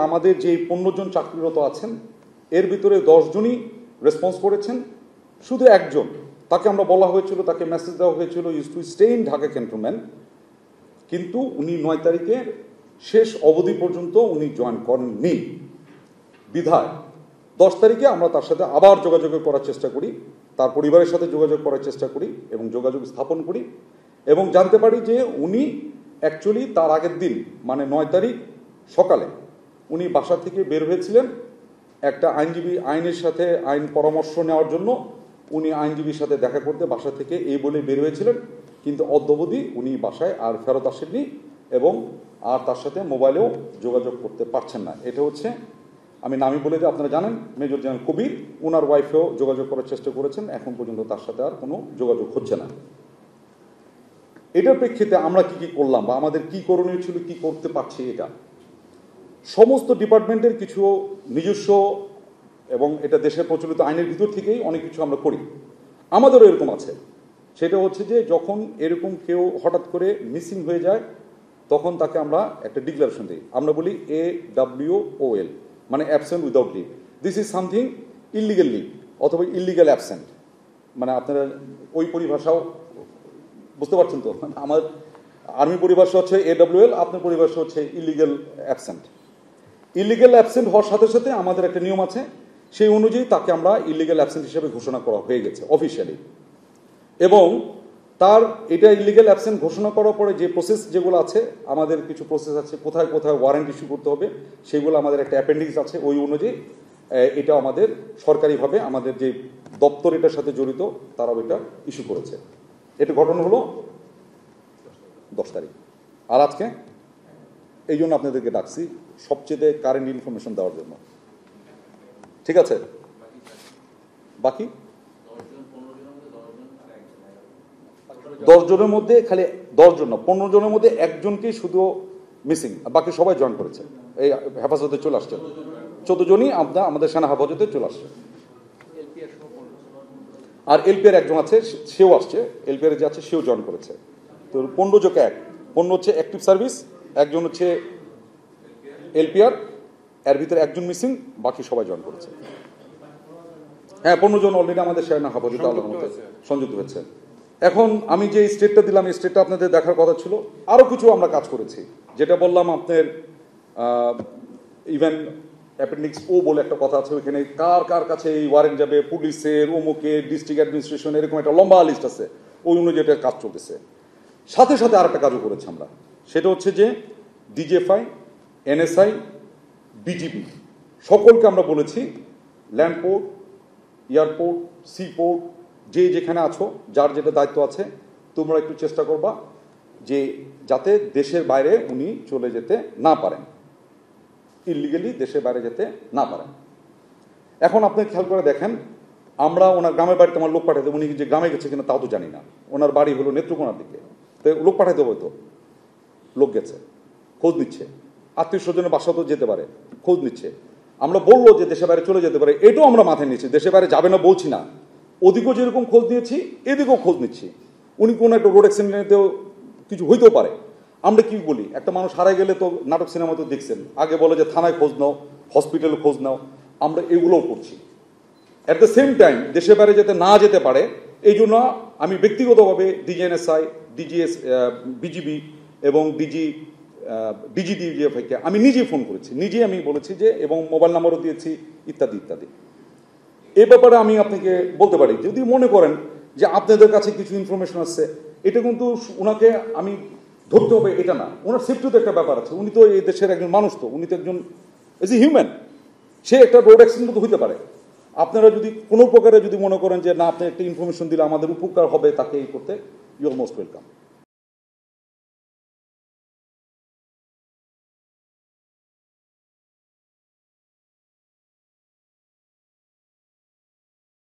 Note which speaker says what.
Speaker 1: আমাদের যে 15 জন চাকরিরত আছেন এর ভিতরে 10 জনই রেসপন্স করেছেন, শুধু একজন তাকে আমরা বলা হয়েছিল, তাকে মেসেজ দেওয়া হয়েছিল is to stay in Dhaka cantonment, কিন্তু উনি 9 তারিখের শেষ অবধি পর্যন্ত উনি জয়েন করেননি। বিধায় 10 তারিখে আমরা তার সাথে আবার যোগাযোগ করার চেষ্টা করি, তার পরিবারের সাথে যোগাযোগ করার চেষ্টা করি এবং যোগাযোগ স্থাপন করি এবং জানতে পারি যে উনি অ্যাকচুয়ালি তার আগের দিন মানে 9 তারিখ সকালে উনি বাসা থেকে বের হয়েছিলেন একটা আইনের সাথে আইন পরামর্শ নেওয়ার জন্য। উনি আইনজীবীর সাথে দেখা করতে বাসা থেকে এই বলে বের হয়েছিলেন, কিন্তু অদ্যাবধি উনি বাসায় আর ফেরত আসেননি এবং আর তার সাথে মোবাইলেও যোগাযোগ করতে পারছেন না। এটা হচ্ছে, আমি নামই বলে দিই, আপনারা জানেন মেজর জেনারেল কবির, ওনার ওয়াইফেও যোগাযোগ করার চেষ্টা করেছেন, এখন পর্যন্ত তার সাথে আর কোনো যোগাযোগ হচ্ছে না। এটার প্রেক্ষিতে আমরা কি করলাম বা আমাদের কি করণীয় ছিল, কি করতে পারছি, এটা সমস্ত ডিপার্টমেন্টের কিছু নিজস্ব এবং এটা দেশের প্রচলিত আইনের ভিতর থেকেই অনেক কিছু আমরা করি। আমাদেরও এরকম আছে, সেটা হচ্ছে যে যখন এরকম কেউ হঠাৎ করে মিসিং হয়ে যায় তখন তাকে আমরা একটা ডিক্লারেশন দিই, আমরা বলি AWOL, মানে absent without leave. This is something illegal leave অথবা ইলিগাল অ্যাবসেন্ট, মানে আপনারা ওই পরিভাষাও বুঝতে পারছেন তো। আমার আর্মি পরিভাষা হচ্ছে AWL, আপনার পরিভাষা হচ্ছে ইলিগাল অ্যাবসেন্ট। ইলিগাল অ্যাবসেন্ট হওয়ার সাথে সাথে আমাদের একটা নিয়ম আছে, সেই অনুযায়ী তাকে আমরা ইলিগাল অ্যাবসেন্ট হিসেবে ঘোষণা করা হয়ে গেছে অফিসিয়ালি। এবং তার এটা ইলিগাল অ্যাবসেন্ট ঘোষণা করার পরে যে প্রসেস যেগুলো আছে, আমাদের কিছু প্রসেস আছে, কোথায় কোথায় ওয়ারেন্ট ইস্যু করতে হবে সেগুলো আমাদের একটা অ্যাপেন্ডিক্স আছে, ওই অনুযায়ী এটা আমাদের সরকারিভাবে আমাদের যে দপ্তর এটার সাথে জড়িত তারাও এটা ইস্যু করেছে। এটা ঘটনা হলো 10 তারিখ। আর আজকে এই জন্য আপনাদেরকে ডাকছি সবচেয়ে কারেন্ট ইনফরমেশন দেওয়ার জন্য, ঠিক আছে? বাকি 10 জনের মধ্যে খালি 10 জন না, 15 জনের মধ্যে একজনকেই শুধু মিসিং, বাকি সবাই জয়েন করেছে, এই হেফাজতে চলে আসছে। 14 জনই আমাদের সেনা হেফাজতে চলে আসছে। আর এলপিআর একজন আছে, সেও আসছে, এলপিআর যে আছে সেও জয়েন করেছে। তো 15 যোগ 1, 15 হচ্ছে অ্যাক্টিভ সার্ভিস, একজন হচ্ছে এলপিআর, এর ভিতরে একজন মিসিং, বাকি সবাই জয়েন করেছে। হ্যাঁ, 15 জন অলরেডি আমাদের সেনা হেফাজতে আল্লাহর মতে সংযুক্ত হয়েছে। এখন আমি যে স্টেটটা দিলাম, এই স্টেটটা আপনাদের দেখার কথা ছিল। আরও কিছু আমরা কাজ করেছি, যেটা বললাম আপনার ইভেন অ্যাপেন্ডিক্স ও বলে একটা কথা আছে, ওইখানে কার কার কাছে এই ওয়ারেন্ট যাবে, পুলিশের, অমুকের, ডিস্ট্রিক্ট অ্যাডমিনিস্ট্রেশন, এরকম একটা লম্বা লিস্ট আছে, ওই অনুযায়ী একটা কাজ চলতেছে। সাথে সাথে আর একটা কাজও করেছি আমরা, সেটা হচ্ছে যে ডিজিএফআই, এনএসআই, বিজিবি সকলকে আমরা বলেছি ল্যান্ডপোর্ট, এয়ারপোর্ট, সিপোর্ট, যে যেখানে আছো, যার যেটা দায়িত্ব আছে, তোমরা একটু চেষ্টা করবা যে যাতে দেশের বাইরে উনি চলে যেতে না পারেন, ইলিগালি দেশের বাইরে যেতে না পারেন। এখন আপনি খেয়াল করে দেখেন, আমরা ওনার গ্রামের বাড়িতে আমার লোক পাঠাতে, উনি যে গ্রামে গেছে কিনা তাও তো জানি না। ওনার বাড়ি হলো নেত্রকোনার দিকে, তো লোক পাঠাতে হবে, তো লোক গেছে, খোঁজ নিচ্ছে, আত্মীয় স্বজনের বাসা তো যেতে পারে, খোঁজ নিচ্ছে। আমরা বললো যে দেশের বাইরে চলে যেতে পারে, এটাও আমরা মাথায় নিচ্ছি, দেশের বাইরে যাবে না বলছি না, ওদিকেও যেরকম খোঁজ নিয়েছি এদিকেও খোঁজ নিচ্ছি। উনি কোনো একটা রোড অ্যাক্সিডেন্টেও কিছু হইতেও পারে। আমরা কি বলি, একটা মানুষ হারাই গেলে তো নাটক সিনেমা তো দেখছেন, আগে বলে যে থানায় খোঁজ নাও, হসপিটালে খোঁজ নাও, আমরা এগুলোও করছি। অ্যাট দ্য সেম টাইম দেশের বাইরে যাতে না যেতে পারে, এই জন্য আমি ব্যক্তিগতভাবে ডিজিএনএসআই, বিজিবি এবং ডিজিডিএফআইকে আমি নিজেই ফোন করেছি, নিজেই আমি বলেছি যে, এবং মোবাইল নাম্বারও দিয়েছি, ইত্যাদি ইত্যাদি। এ ব্যাপারে আমি আপনাকে বলতে পারি, যদি মনে করেন যে আপনাদের কাছে কিছু ইনফরমেশন আসছে, এটা কিন্তু ওনাকে আমি ধরতে হবে এটা না, ওনার সেফটিও তো একটা ব্যাপার আছে। উনি তো এই দেশের একজন মানুষ, তো উনি তো একজন এজ এ হিউম্যান, সে একটা রোড অ্যাক্সিডেন্ট তো হইতে পারে। আপনারা যদি কোনো প্রকারে যদি মনে করেন যে না, আপনি একটা ইনফরমেশন দিলে আমাদের উপকার হবে তাকে এই করতে, ইউ আর মোস্ট ওয়েলকাম।